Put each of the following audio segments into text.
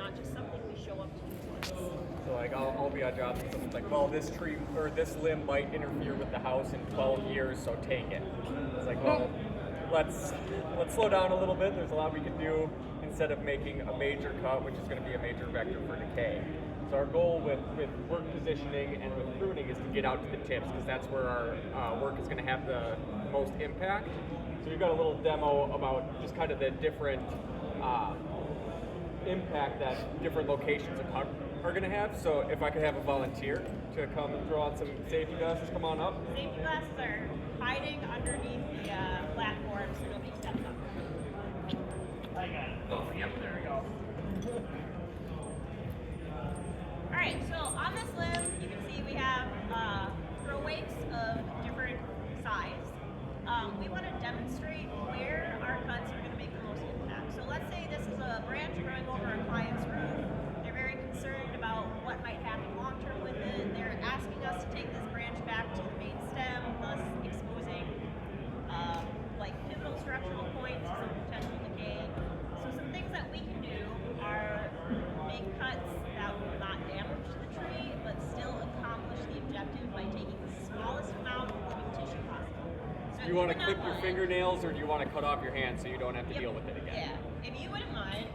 not just something we show up to do once. So like I'll be on jobs and someone's like, well, this tree or this limb might interfere with the house in 12 years, so take it. It's like, well, let's slow down a little bit. There's a lot we can do instead of making a major cut, which is going to be a major vector for decay. So our goal with work positioning and with pruning is to get out to the tips, because that's where our work is going to have the most impact. So we've got a little demo about just kind of the different impact that different locations of cut are going to have. So if I could have a volunteer to come and throw on some safety glasses, come on up. Safety glasses are hiding underneath the platform so nobody steps on them. I got it. Oh, yep, there we go. Alright, so on this limb, you can see we have throw weights of different size. We want to demonstrate where our cuts are going to make the most impact. So let's say this is a branch growing over a client's roof. They're very concerned about what might happen long term with it. They're asking us to take this branch back to the main stem, thus exposing like pivotal structural points to some potential decay. So some things that we can do are make cuts that will not damage the tree, but still accomplish the objective by taking the smallest amount of living tissue possible. So Do you want to clip your fingernails, or do you want to cut off your hand so you don't have to deal with it again? Yeah. If you wouldn't mind,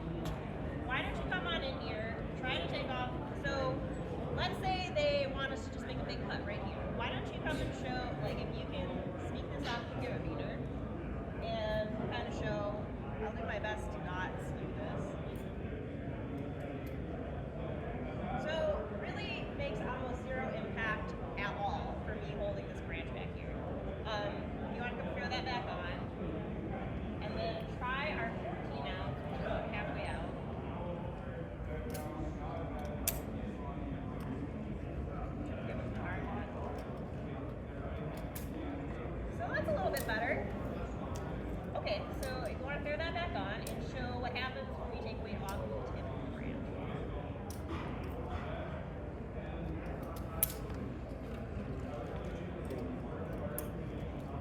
why don't you come on in here, try to take off. So let's say they want us to just make a big cut right here. Why don't you come and show, like if you can sneak this off the carabiner and kind of show, I'll do my best to not skew this. So really makes almost zero impact at all for me holding this branch back here. You want to come throw that back on, and then try our 14 out, halfway out. So that's a little bit better. Okay, so if you want to throw that back on and show what happens when we take weight off of the tip of the branch.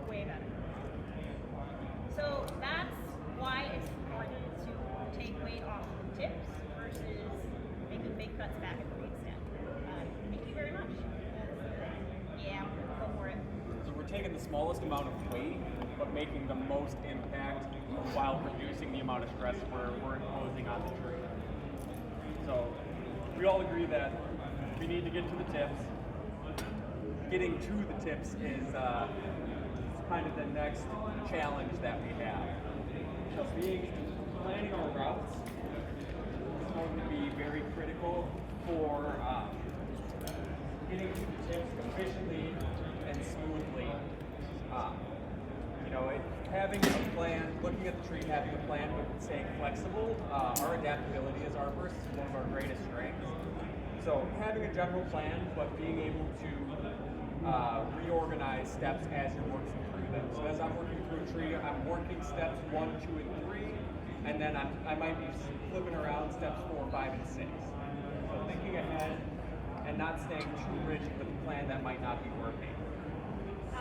Way better. So that's why it's important to take weight off of the tips versus making big cuts back at the main stem. Thank you very much. Yeah, go for it. So we're taking the smallest amount of weight, but making the most impact while reducing the amount of stress we're imposing on the tree. So we all agree that we need to get to the tips. Getting to the tips is kind of the next challenge that we have. So planning our routes is going to be very critical for getting to the tips efficiently and smoothly. Having a plan, looking at the tree, having a plan, but staying flexible. Our adaptability as arborists is one of our greatest strengths. So having a general plan, but being able to reorganize steps as you're working through them. So as I'm working through a tree, I'm working steps 1, 2, and 3, and then I might be flipping around steps 4, 5, and 6. So thinking ahead and not staying too rigid with a plan that might not be working.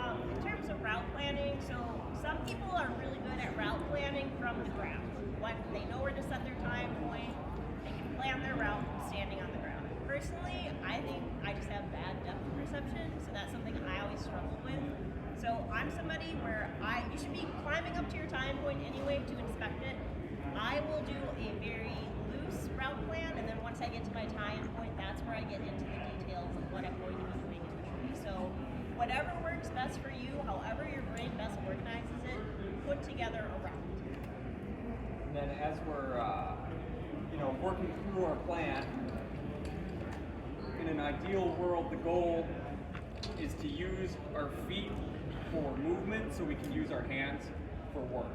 In terms of route planning, so some people are really good at route planning from the ground. They know where to set their time point, they can plan their route from standing on the ground. Personally, I think I just have bad depth perception, so that's something I always struggle with. So I'm somebody where you should be climbing up to your time point anyway to inspect it. I will do a very loose route plan, and then once I get to my tie-in point, that's where I get into the details of what I'm going to be doing in the tree. So whatever works best for you, however your brain best organizes it, put together a route. And then as we're working through our plan, in an ideal world, the goal is to use our feet for movement so we can use our hands for work.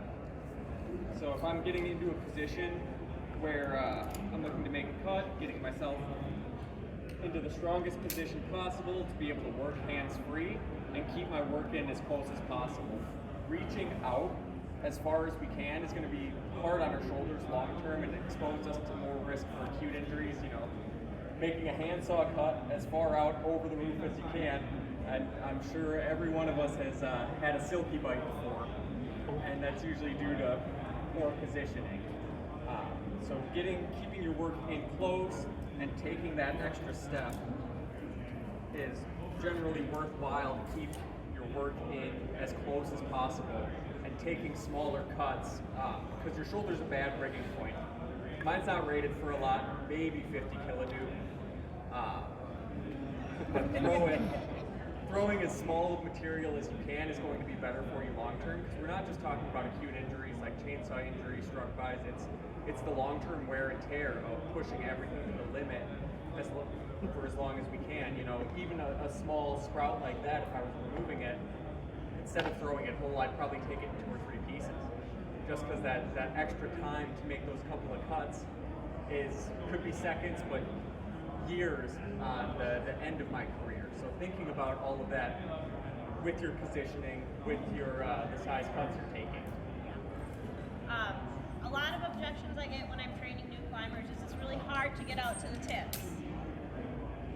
So if I'm getting into a position where I'm looking to make a cut, getting myself into the strongest position possible to be able to work hands-free and keep my work in as close as possible. Reaching out as far as we can is going to be hard on our shoulders long-term and expose us to more risk for acute injuries. Making a handsaw cut as far out over the roof as you can. I'm sure every one of us has had a silky bite before, and that's usually due to poor positioning. So keeping your work in close and taking that extra step is generally worthwhile to keep your work in as close as possible and taking smaller cuts because your shoulder's a bad rigging point. Mine's not rated for a lot, maybe 50 kilonewton. But throwing as small of material as you can is going to be better for you long term because we're not just talking about acute injuries like chainsaw injuries, struck bys. It's the long term wear and tear of pushing everything to the limit for as long as we can. You know, even a small sprout like that, if I was removing it, instead of throwing it whole, I'd probably take it in 2 or 3 pieces. Just because that extra time to make those couple of cuts could be seconds, but years on the end of my career. So thinking about all of that with your positioning, with your the size cuts you're taking. A lot of objections I get when I'm training new climbers is it's really hard to get out to the tips.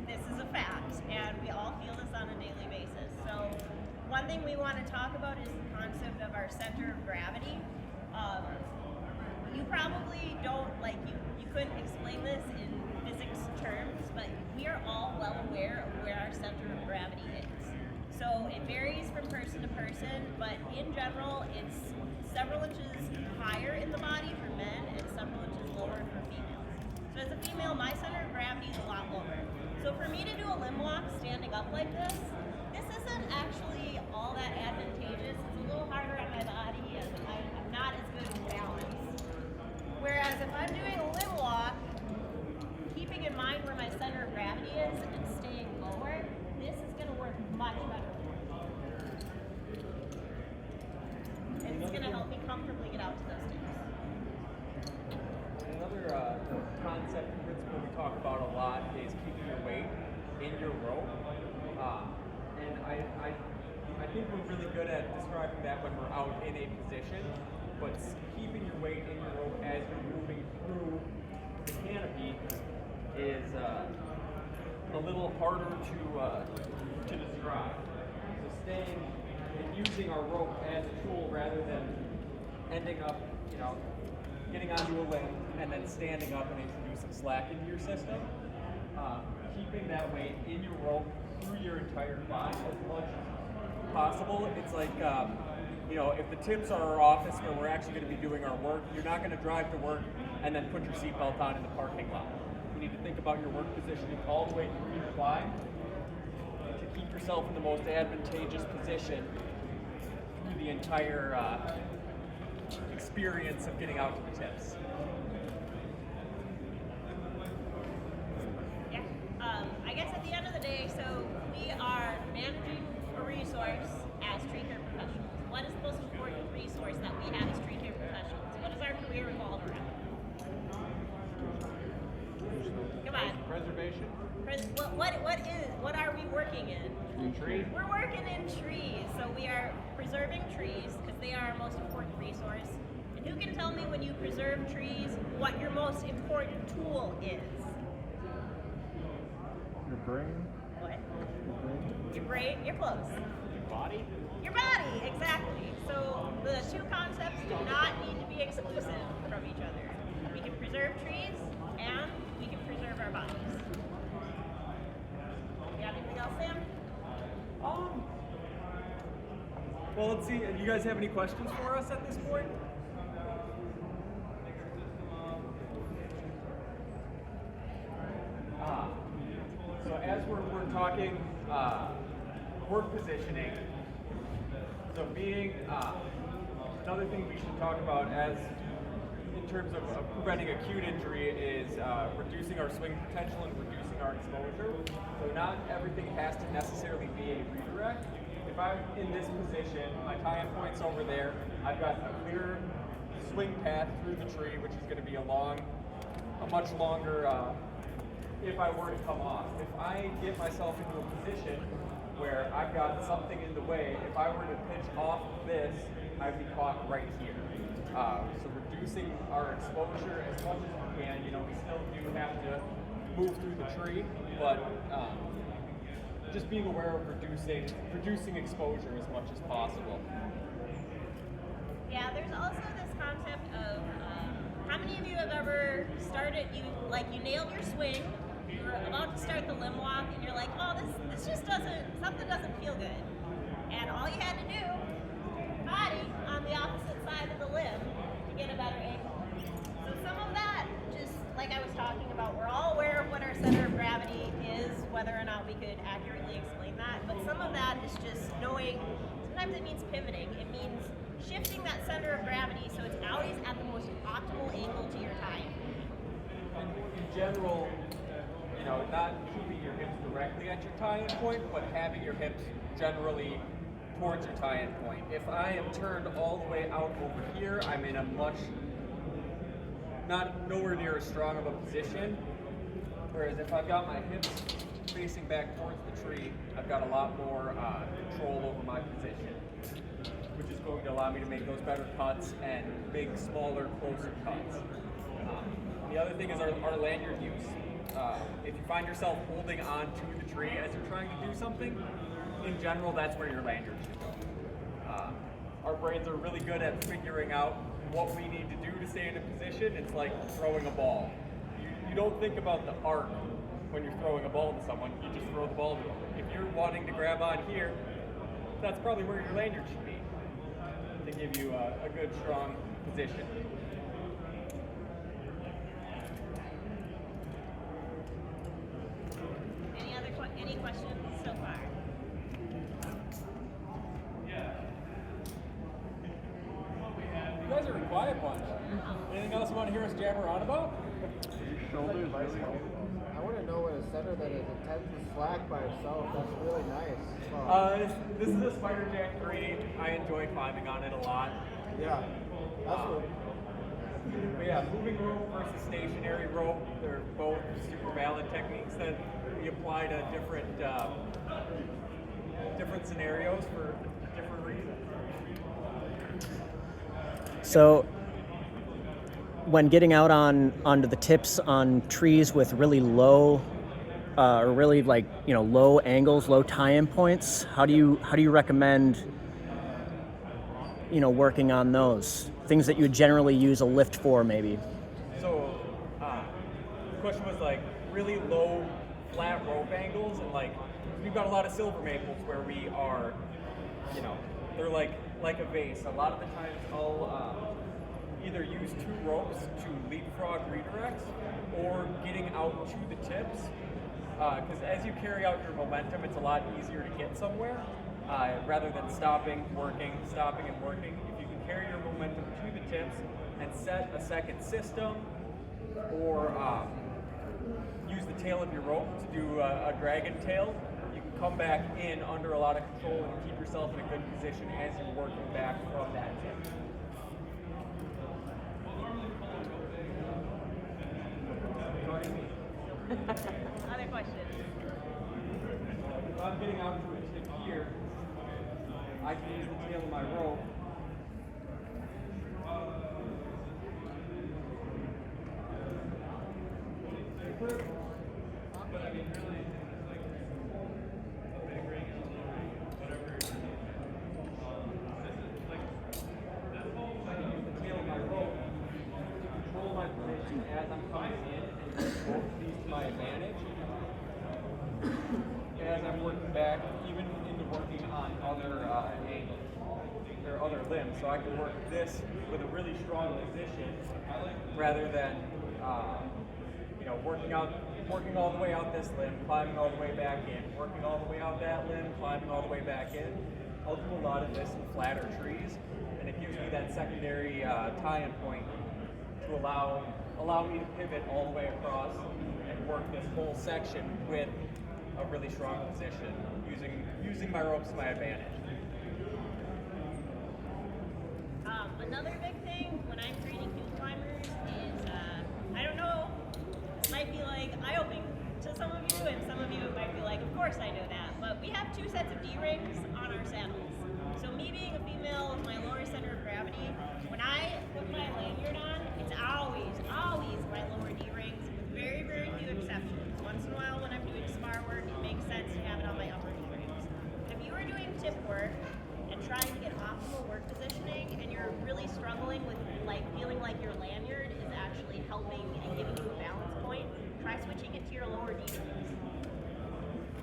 This is a fact, and we all feel this on a daily basis. So one thing we want to talk about is the concept of our center of gravity. You probably don't, you couldn't explain this in physics terms, but we are all well aware of where our center of gravity is. So it varies from person to person, but in general, it's several inches higher in the body for men and several inches lower for females. So as a female, my center of gravity is a lot lower. So for me to do a limb walk standing up like this isn't actually all that advantageous. It's a little harder on my body and I'm not as good with balance. Whereas if I'm doing a limb walk, keeping in mind where my center of gravity is and staying lower, this is going to work much better for me. And it's going to help me comfortably get out to those tips. Another concept and principle we talk about a lot is keeping your weight in your rope. And I think we're really good at describing that when we're out in a position, but keeping your weight in your rope as you're moving through the canopy is a little harder to describe. So staying and using our rope as a tool rather than ending up, getting onto a limb and then standing up and introducing slack into your system. Keeping that weight in your rope through your entire body as much as possible. It's like, if the tips are our office where we're actually going to be doing our work, you're not going to drive to work and then put your seatbelt on in the parking lot. You need to think about your work positioning all the way through your climb to keep yourself in the most advantageous position through the entire experience of getting out to the tips. Yeah. I guess at the end of the day, so we are managing a resource as tree care professionals. What is the most important resource that we have as tree care professionals? What does our career revolve around? Come on. Preservation? What are we working in? Trees? We're working in trees. So we are preserving trees because they are our most important resource. And who can tell me when you preserve trees what your most important tool is? Your brain? What? Your brain? You're close. Your body? Your body, exactly. So the two concepts do not need to be exclusive from each other. We can preserve trees and we can preserve our bodies. You have anything else, Sam? Well, let's see. Do you guys have any questions for us at this point? So as we're talking work positioning, so being another thing we should talk about as in terms of preventing acute injury is reducing our swing potential and reducing our exposure. So not everything has to necessarily be a redirect. If I'm in this position, my tie-in point's over there, I've got a clear swing path through the tree, which is going to be a much longer if I were to come off. If I get myself into a position where I've got something in the way, if I were to pitch off of this, I'd be caught right here. So reducing our exposure as much as we can. We still do have to move through the tree, but just being aware of reducing exposure as much as possible. Yeah, there's also this concept of how many of you have ever started, you nailed your swing, you were about to start the limb walk, and you're like, oh, this just something doesn't feel good. And all you had to do, body on the opposite side of the limb to get a better angle. So some of that, just like I was talking about, we're all aware of what our center of gravity is, whether or not we could accurately explain that, but some of that is just knowing, sometimes it means pivoting, it means shifting that center of gravity so it's always at the most optimal angle to your tie. In general, not keeping your hips directly at your tie-in point, but having your hips generally towards your tie-in point. If I am turned all the way out over here, I'm in a nowhere near as strong of a position. Whereas if I've got my hips facing back towards the tree, I've got a lot more control over my position, which is going to allow me to make those better cuts and make smaller, closer cuts. The other thing is our lanyard use. If you find yourself holding on to the tree as you're trying to do something, in general, that's where your lanyard should go. Our brains are really good at figuring out what we need to do to stay in a position. It's like throwing a ball. You don't think about the arc when you're throwing a ball to someone, you just throw the ball to them. If you're wanting to grab on here, that's probably where your lanyard should be to give you a good, strong position. Any questions so far? You guys are a quiet bunch. Anything else you want to hear us jabber on about? I want to know what a center that is intends to slack by itself. That's really nice. This is a Spider Jack 3. I enjoy climbing on it a lot. Yeah, that's what. But yeah, moving rope versus stationary rope, they're both super valid techniques that we apply to different scenarios for different reasons. So when getting out onto the tips on trees with really low or really low angles, low tie-in points, how do you recommend working on those things that you would generally use a lift for, maybe? So the question was really low flat rope angles, and we've got a lot of silver maples where we are, they're like a vase. A lot of the times I'll either use two ropes to leapfrog redirects or getting out to the tips, because as you carry out your momentum, it's a lot easier to get somewhere rather than stopping and working. If you can carry your momentum to the tips and set a second system, or use the tail of your rope to do a dragon tail, you can come back in under a lot of control and keep yourself in a good position as you're working back from that tip. Other questions? If I'm getting out to a tip here, I can use the tail of my rope as I'm coming in and use both of these to my advantage. As I'm working back, even into working on other angles or other limbs, so I can work this with a really strong position rather than working all the way out this limb, climbing all the way back in, working all the way out that limb, climbing all the way back in. I'll do a lot of this in flatter trees, and it gives me that secondary tie-in point to allow me to pivot all the way across and work this whole section with a really strong position, using my ropes to my advantage. Another big thing when I'm training new climbers is, I don't know, it might be eye-opening to some of you, and some of you might be like, of course I know that, but we have 2 sets of D-rings on our saddles. So me being a female with my lower center of gravity, when I put my lanyard on, it's always my lower D-rings, with very, very few exceptions. Once in a while when I'm doing spar work, it makes sense to have it on my upper D-rings. But if you are doing tip work and trying to get optimal work positioning, and you're really struggling with feeling like your lanyard is upper D rings.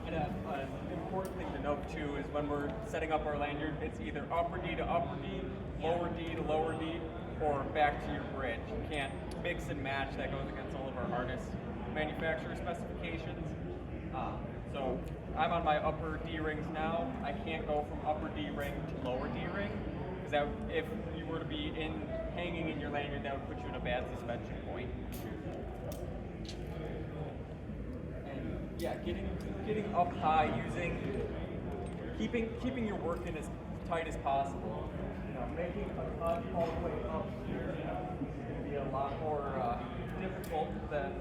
And an important thing to note too is when we're setting up our lanyard, it's either upper D to upper D, lower D to lower D, or back to your bridge. You can't mix and match. That goes against all of our harness manufacturer specifications. So I'm on my upper D rings now. I can't go from upper D ring to lower D ring because if you were to be hanging in your lanyard, that would put you in a bad suspension point. And yeah, getting up high, keeping your work in as tight as possible. Making a cut all the way up here is going to be a lot more difficult than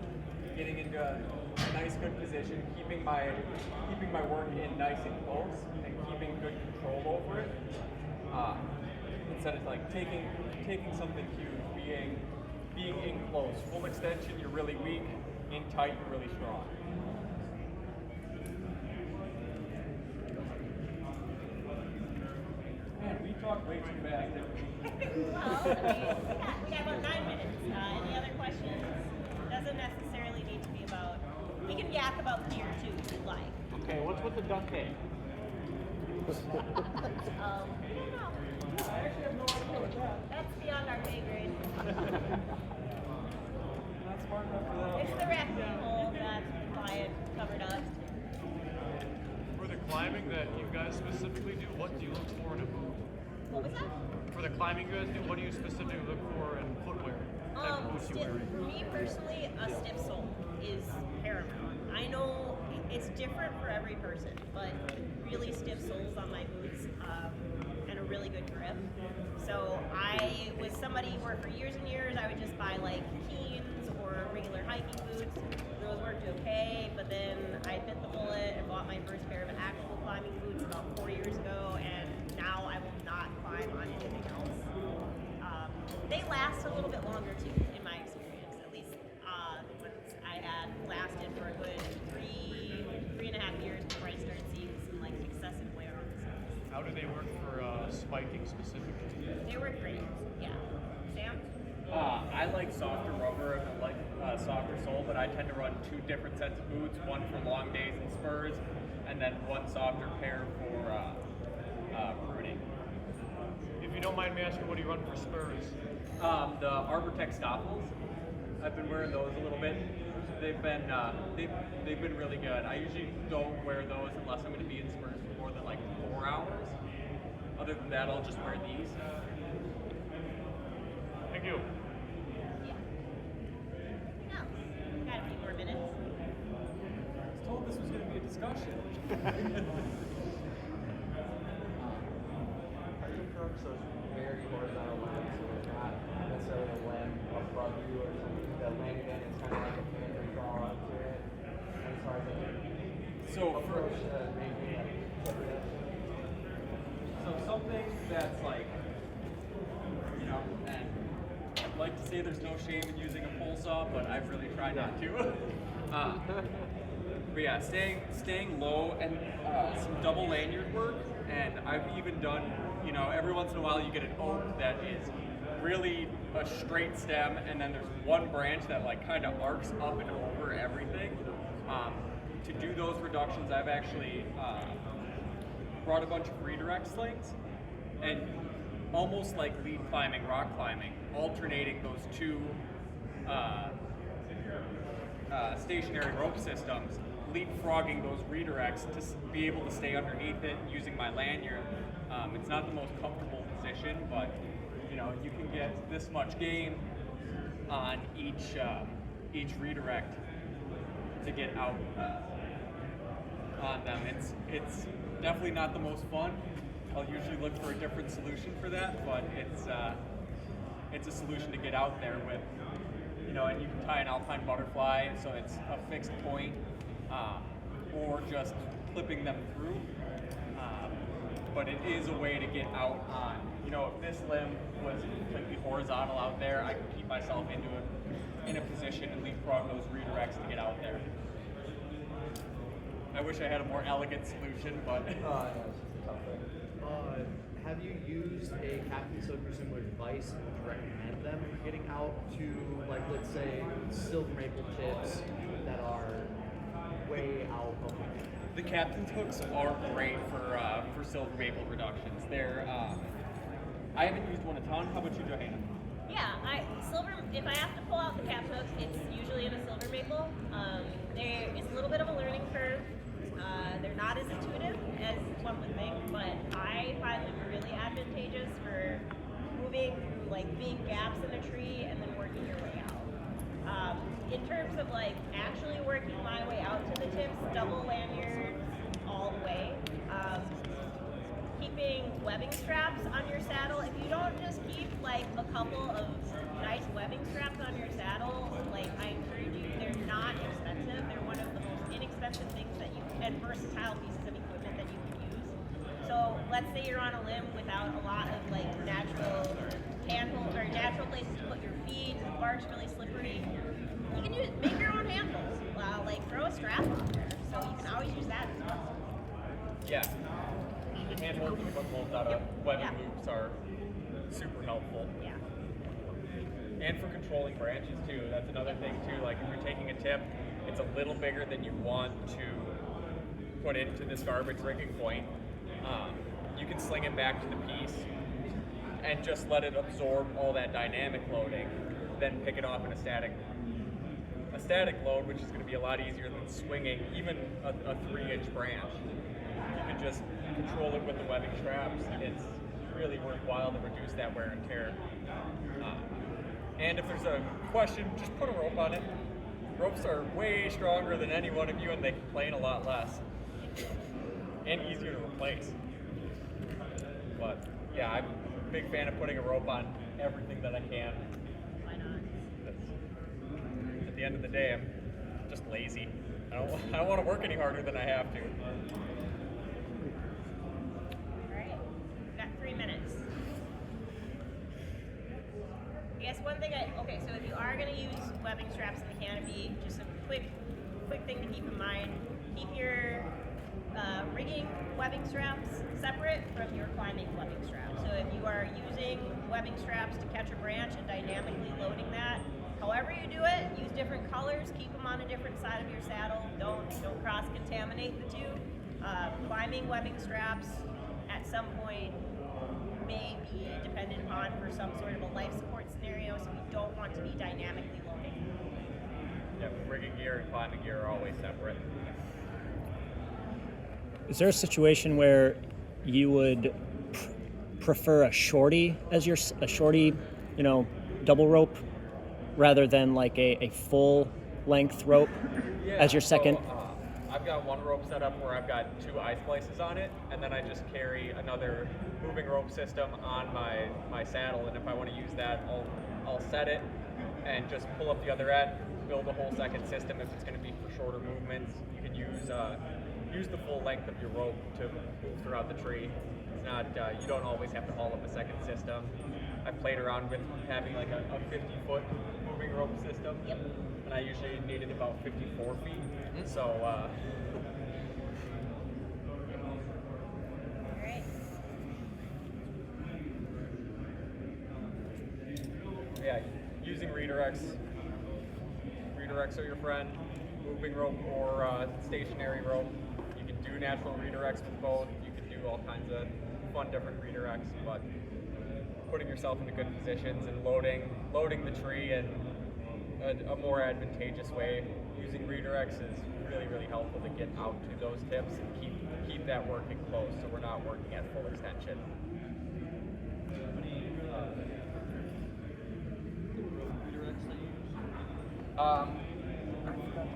getting into a nice good position, keeping my work in nice and close, and keeping good control over it. Instead of like taking something huge, being in close. Full extension, you're really weak. In tight, you're really strong. Man, we talked way too fast. Well, we got about 9 minutes. Any other questions? Doesn't necessarily need to be about. We can yak about gear too, if you'd like. Okay, what's with the duck cake? I don't know. I actually have no idea what that. That's beyond our pay grade. Not smart enough for that. It's the raccoon hole that Wyatt covered up. For the climbing that you guys specifically do, what do you look for in a boot? What was that? For the climbing you guys do, what do you specifically look for in footwear? Type of boots you wearing? For me personally, a stiff sole is paramount. I know it's different for every person, but really stiff soles on my boots and a really good grip. So I was somebody where for years and years I would just buy like Keens or regular hiking boots. Those worked okay, but then I bit the bullet and bought my first pair of actual climbing boots about 4 years ago, and now I will not climb on anything else. They last a little bit longer too, in my experience. At least the ones I had lasted for a good three and a half years before I started seeing some like excessive wear on the soles. How do they work for spiking specifically? They were great, yeah. Sam? I like softer rubber and I like softer sole, but I tend to run 2 different sets of boots, one for long days and spurs, and then one softer pair for pruning. If you don't mind me asking, what do you run for spurs? The Arbortech Stoffels. I've been wearing those a little bit. They've been really good. I usually don't wear those unless I'm going to be in spurs for more than like 4 hours. Other than that, I'll just wear these. Thank you. Yeah. No. Got a few more minutes. I was told this was going to be a discussion. Are you from those very horizontal lines, so it's not necessarily a limb above you or something? The landing end is kind of like a fin where you fall onto it. As far as So approach to making it. So something that's like, and I'd like to say there's no shame in using a pole saw, but I've really tried not to. But yeah, staying low and some double lanyard work, and I've even done, every once in a while you get an oak that is really a straight stem, and then there's one branch that like kind of arcs up and over everything. To do those reductions, I've actually brought a bunch of redirect slings, and almost like lead climbing, rock climbing, alternating those 2 stationary rope systems, leapfrogging those redirects to be able to stay underneath it using my lanyard. It's not the most comfortable position, but you can get this much gain on each redirect to get out on them. It's definitely not the most fun. I'll usually look for a different solution for that, but it's a solution to get out there with. And you can tie an alpine butterfly, so it's a fixed point, or just clipping them through. But it is a way to get out on. If this limb was completely horizontal out there, I could keep myself in a position and leapfrog those redirects to get out there. I wish I had a more elegant solution, but It's just a tough thing. Have you used a Captain Soaker similar device and would you recommend them for getting out to, like, let's say, silver maple tips that are the captain's hooks are great for silver maple reductions. They're I haven't used one a ton. How about you, Johanna? Yeah, silver. If I have to pull out the cap hooks, it's usually in a silver maple. There is a little bit of a learning curve. They're not as intuitive as one would think, but I find them really advantageous for moving through like big gaps in a tree and then working your way out. In terms of like actually working my way out to the tips, double lanyards all the way. Keeping webbing straps on your saddle. If you don't just keep like a couple of nice webbing straps on your saddle, like I encourage you, they're not expensive. They're one of the most inexpensive things that you and versatile pieces of equipment that you can use. So let's say you're on a limb without a lot of like natural handholds or natural places to put your feet. The bark's really slippery. You can make your own handholds. Like throw a strap on there, so you can always use that as well. Yeah. The handholds and footholds out of webbing Yeah. loops are super helpful. Yeah. And for controlling branches too. That's another thing too. Like if you're taking a tip, it's a little bigger than you want to put into this garbage rigging point. You can sling it back to the piece and just let it absorb all that dynamic loading. Then pick it off in a static load, which is going to be a lot easier than swinging even a 3-inch branch. You can just control it with the webbing straps. It's really worthwhile to reduce that wear and tear. And if there's a question, just put a rope on it. Ropes are way stronger than any one of you, and they complain a lot less. And easier to replace. But yeah, I'm a big fan of putting a rope on everything that I can. Why not? At the end of the day, I'm just lazy. I don't want to work any harder than I have to. Alright, we've got 3 minutes. I guess one thing okay, so if you are going to use webbing straps in the canopy, just a quick thing to keep in mind, keep your rigging webbing straps separate from your climbing webbing straps. So if you are using webbing straps to catch a branch and dynamically loading that, however you do it, use different colors, keep them on a different side of your saddle, don't cross-contaminate the two. Climbing webbing straps at some point may be dependent upon for some sort of a life support scenario, so you don't want to be dynamically loading. Yeah, rigging gear and climbing gear are always separate. Is there a situation where you would prefer a shorty as a shorty, double rope, rather than like a full length rope as your second? So, I've got one rope set up where I've got 2 ice places on it, and then I just carry another moving rope system on my saddle. And if I want to use that, I'll set it and just pull up the other end, build a whole second system. If it's going to be for shorter movements, you can use the full length of your rope to move throughout the tree. It's not you don't always have to haul up a second system. I've played around with having like a 50-foot moving rope system, and I usually needed about 54 feet. So. Alright. Yeah, using redirects are your friend. Moving rope or stationary rope. You can do natural redirects with both. You can do all kinds of fun different redirects, but putting yourself into good positions and loading the tree in a more advantageous way using redirects is really, really helpful to get out to those tips and keep that working close so we're not working at full extension.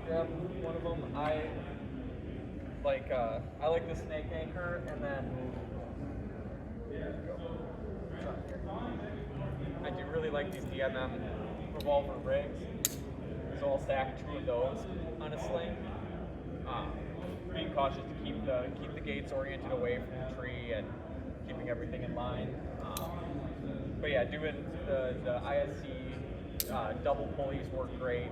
Grab one of them. I like the snake anchor, and then I do really like these DMM revolver rigs, so I'll stack 2 of those on a sling. Being cautious to keep the gates oriented away from the tree and keeping everything in line. But yeah, doing the ISC double pulleys work great.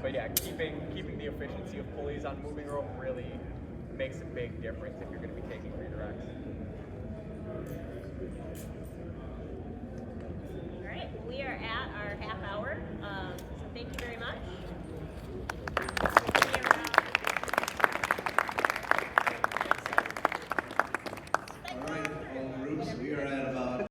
But yeah, keeping the efficiency of pulleys on moving rope really makes a big difference if you're going to be taking redirects. All right, we are at our half hour, so thank you very much.